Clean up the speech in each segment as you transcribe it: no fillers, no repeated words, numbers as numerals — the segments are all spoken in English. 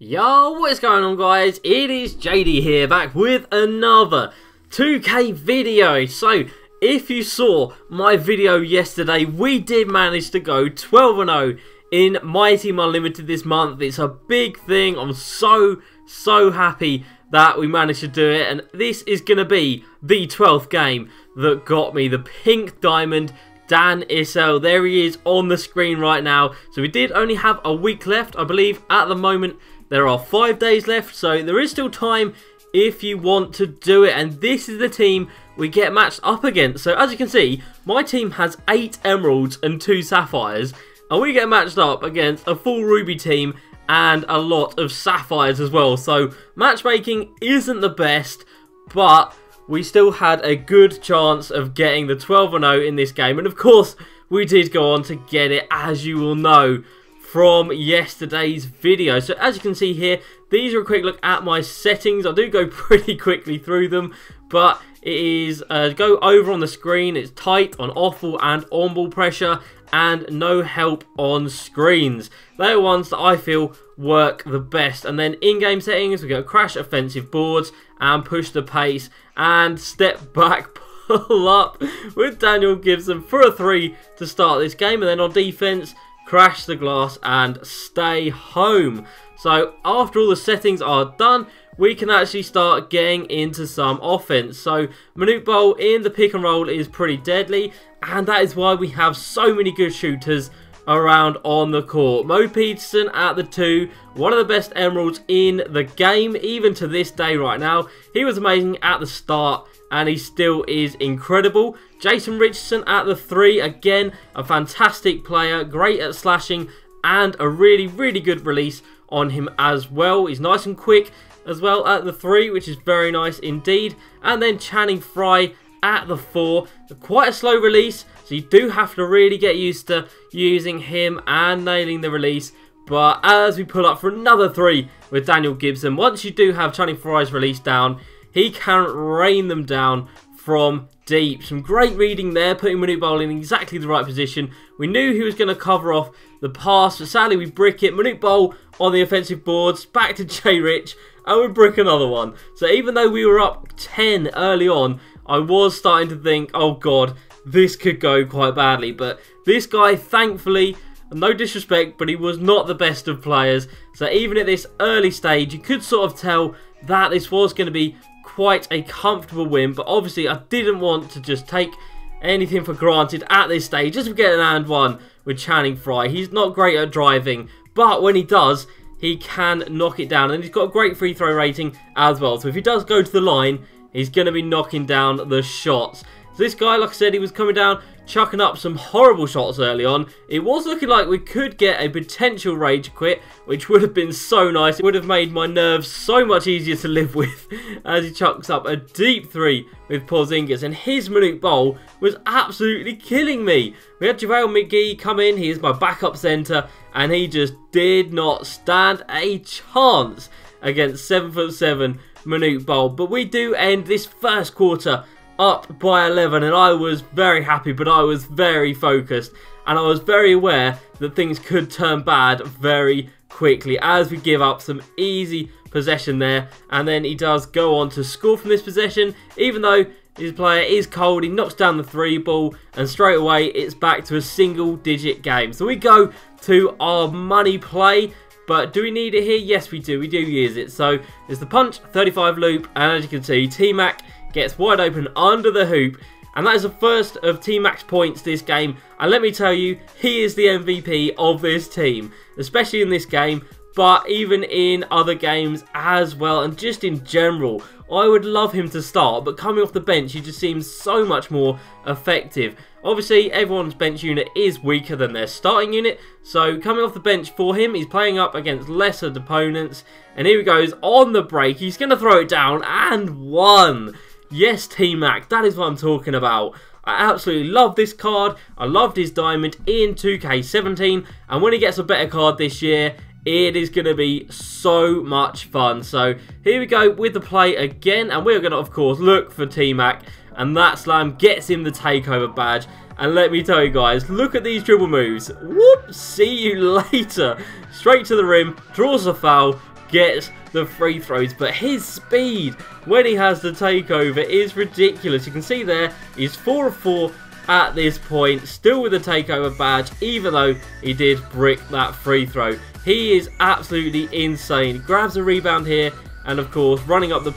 Yo, what is going on, guys? It is JD here, back with another 2K video. So, if you saw my video yesterday, we did manage to go 12-0 in Myteam Unlimited this month. It's a big thing. I'm so happy that we managed to do it. And this is going to be the 12th game that got me the pink diamond Dan Issel. There he is on the screen right now. So we did only have a week left. I believe at the moment there are 5 days left, so there is still time if you want to do it. And this is the team we get matched up against. So as you can see, my team has 8 emeralds and 2 sapphires, and we get matched up against a full ruby team and a lot of sapphires as well. So matchmaking isn't the best, but we still had a good chance of getting the 12-0 in this game. And of course, we did go on to get it, as you will know from yesterday's video. So as you can see here, these are a quick look at my settings. I do go pretty quickly through them, but it is go over on the screen. It's tight on off-ball and on-ball pressure, and no help on screens. They're ones that I feel work the best. And then in-game settings, we go crash offensive boards and push the pace and step back pull up with Daniel Gibson for a 3 to start this game. And then on defense, crash the glass and stay home. So after all the settings are done, we can actually start getting into some offense. So Manute Bol in the pick and roll is pretty deadly, and that is why we have so many good shooters around on the court. Mo Peterson at the 2, one of the best emeralds in the game, even to this day right now. He was amazing at the start, and he still is incredible. Jason Richardson at the 3, again, a fantastic player, great at slashing, and a really good release on him as well. He's nice and quick as well at the 3, which is very nice indeed. And then Channing Frye at the 4, quite a slow release, so you do have to really get used to using him and nailing the release. But as we pull up for another 3 with Daniel Gibson, once you do have Channing Frye's release down, he can rain them down from deep. Some great reading there, putting Manute Bol in exactly the right position. We knew he was going to cover off the pass, but sadly we brick it. Manute Bol on the offensive boards, back to J Rich, and we brick another one. So even though we were up 10 early on, I was starting to think, oh god, this could go quite badly. But this guy, thankfully, no disrespect, but he was not the best of players. So even at this early stage, you could sort of tell that this was going to be quite a comfortable win. But obviously, I didn't want to just take anything for granted at this stage. Just to get an and one with Channing Frye. He's not great at driving, but when he does, he can knock it down. And he's got a great free throw rating as well. So if he does go to the line, he's going to be knocking down the shots. So this guy, like I said, he was coming down, chucking up some horrible shots early on. It was looking like we could get a potential rage quit, which would have been so nice. It would have made my nerves so much easier to live with as he chucks up a deep 3 with Porzingis. And his Manute Bol was absolutely killing me. We had JaVale McGee come in. He is my backup centre, and he just did not stand a chance against 7'7" Manute Bol. But we do end this first quarter up by 11, and I was very happy, but I was very focused, and I was very aware that things could turn bad very quickly as we give up some easy possession there. And then he does go on to score from this possession, even though his player is cold. He knocks down the 3 ball, and straight away it's back to a single-digit game. So we go to our money play. But do we need it here? Yes, we do. We do use it. So there's the punch, 35 loop, and as you can see, T-Mac gets wide open under the hoop, and that is the first of T-Mac's points this game. And let me tell you, he is the MVP of this team, especially in this game, but even in other games as well, and just in general. I would love him to start, but coming off the bench, he just seems so much more effective. Obviously, everyone's bench unit is weaker than their starting unit, so coming off the bench for him, he's playing up against lesser opponents. And here he goes on the break. He's going to throw it down, and 1. Yes, T-Mac, that is what I'm talking about. I absolutely love this card. I loved his diamond in 2K17, and when he gets a better card this year, it is going to be so much fun. So here we go with the play again, and we're going to, of course, look for T-Mac, and that slam gets him the takeover badge. And let me tell you guys, look at these dribble moves. Whoop, see you later. Straight to the rim, draws a foul, gets the free throws. But his speed when he has the takeover is ridiculous. You can see there, he's 4 of 4 at this point, still with the takeover badge, even though he did brick that free throw. He is absolutely insane. He grabs a rebound here, and of course, running up the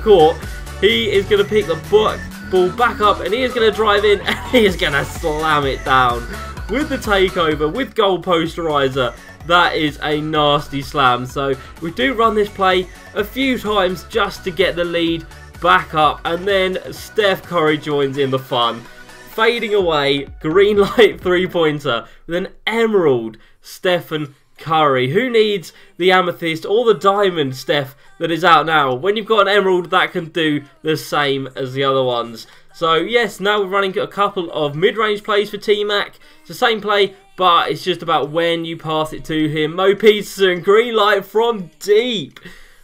court, he is going to pick the ball back up, and he is going to drive in, and he is going to slam it down with the takeover, with goal posterizer. That is a nasty slam. So we do run this play a few times just to get the lead back up, and then Steph Curry joins in the fun, fading away, green light three-pointer with an emerald Stephen Curry. Who needs the amethyst or the diamond Steph that is out now when you've got an emerald that can do the same as the other ones? So yes, now we're running a couple of mid-range plays for T-Mac. It's the same play, but it's just about when you pass it to him. Mo Peterson, green light from deep.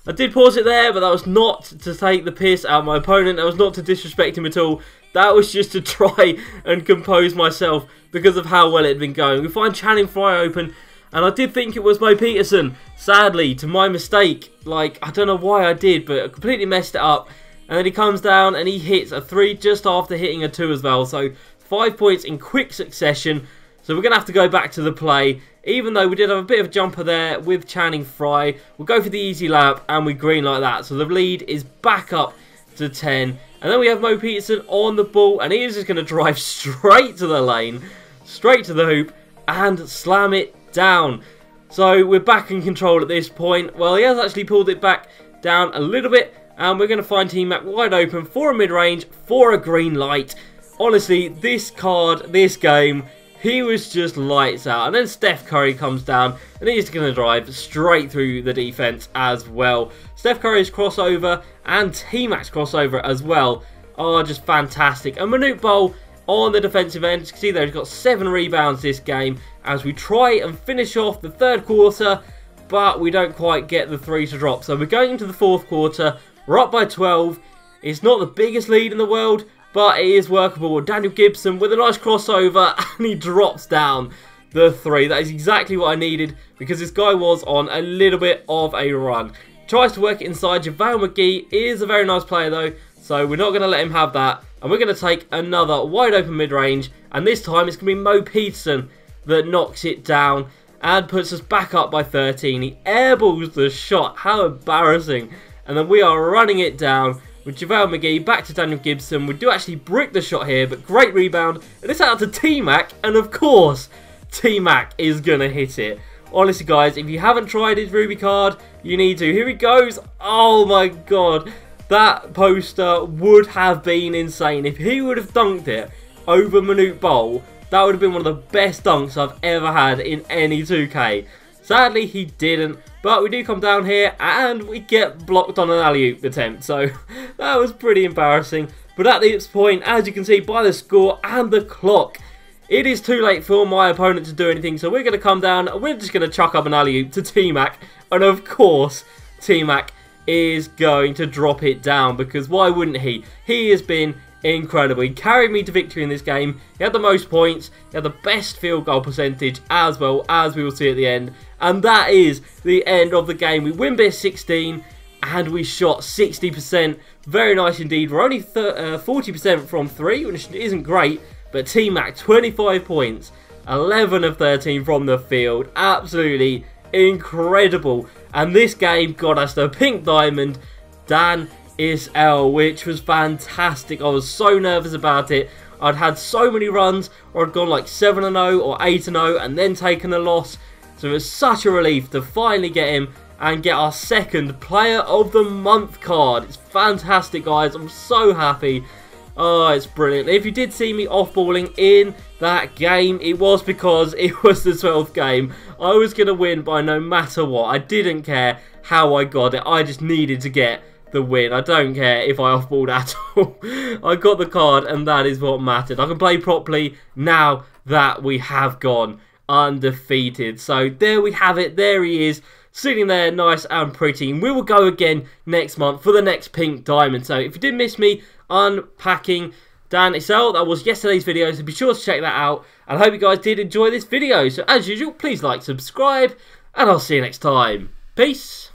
I did pause it there, but that was not to take the piss out of my opponent. That was not to disrespect him at all. That was just to try and compose myself because of how well it had been going. We find Channing Frye open, and I did think it was Mo Peterson. Sadly, to my mistake, like, I don't know why I did, but I completely messed it up. And then he comes down and he hits a 3 just after hitting a 2 as well. So 5 points in quick succession. So we're going to have to go back to the play. Even though we did have a bit of a jumper there with Channing Frye, we'll go for the easy layup and we green like that. So the lead is back up to 10. And then we have Mo Peterson on the ball, and he is just going to drive straight to the lane, straight to the hoop, and slam it down. So we're back in control at this point. Well, he has actually pulled it back down a little bit, and we're going to find T-Mac wide open for a mid-range, for a green light. Honestly, this card, this game, he was just lights out. And then Steph Curry comes down, and he's going to drive straight through the defense as well. Steph Curry's crossover and T-Mac's crossover as well are just fantastic. And Manute Bol on the defensive end. You can see there he's got 7 rebounds this game as we try and finish off the third quarter, but we don't quite get the 3 to drop. So we're going into the fourth quarter. We're up by 12. It's not the biggest lead in the world, but it is workable. Daniel Gibson with a nice crossover, and he drops down the 3. That is exactly what I needed, because this guy was on a little bit of a run. Tries to work it inside. JaVale McGee is a very nice player though, so we're not going to let him have that. And we're going to take another wide open mid-range, and this time it's going to be Mo Peterson that knocks it down and puts us back up by 13. He airballs the shot. How embarrassing. And then we are running it down with JaVale McGee back to Daniel Gibson. We do actually brick the shot here, but great rebound. And it's out to T-Mac, and of course, T-Mac is going to hit it. Honestly, guys, if you haven't tried his Ruby card, you need to. Here he goes. Oh, my God. That poster would have been insane. If he would have dunked it over Manute Bol, that would have been one of the best dunks I've ever had in any 2K. Sadly, he didn't. But we do come down here and we get blocked on an alley-oop attempt. So that was pretty embarrassing. But at this point, as you can see by the score and the clock, it is too late for my opponent to do anything. So we're going to come down and we're just going to chuck up an alley-oop to T-Mac. And of course, T-Mac is going to drop it down, because why wouldn't he? He has been incredible. He carried me to victory in this game. He had the most points. He had the best field goal percentage as well, as we will see at the end. And that is the end of the game. We win by 16 and we shot 60%. Very nice indeed. We're only 40% from 3, which isn't great. But T-Mac, 25 points, 11 of 13 from the field. Absolutely incredible. And this game got us the pink diamond, Dan Issel, which was fantastic. I was so nervous about it. I'd had so many runs, or I'd gone like 7-0 or 8-0 and then taken a loss. So it was such a relief to finally get him and get our second Player of the Month card. It's fantastic, guys. I'm so happy. Oh, it's brilliant. If you did see me off-balling in that game, it was because it was the 12th game. I was going to win by no matter what. I didn't care how I got it. I just needed to get the win. I don't care if I off-balled at all. I got the card, and that is what mattered. I can play properly now that we have gone undefeated. So there we have it. There he is, sitting there nice and pretty. And we will go again next month for the next pink diamond. So if you did miss me unpacking Dan Issel, that was yesterday's video, so be sure to check that out. And I hope you guys did enjoy this video. So as usual, please like, subscribe, and I'll see you next time. Peace.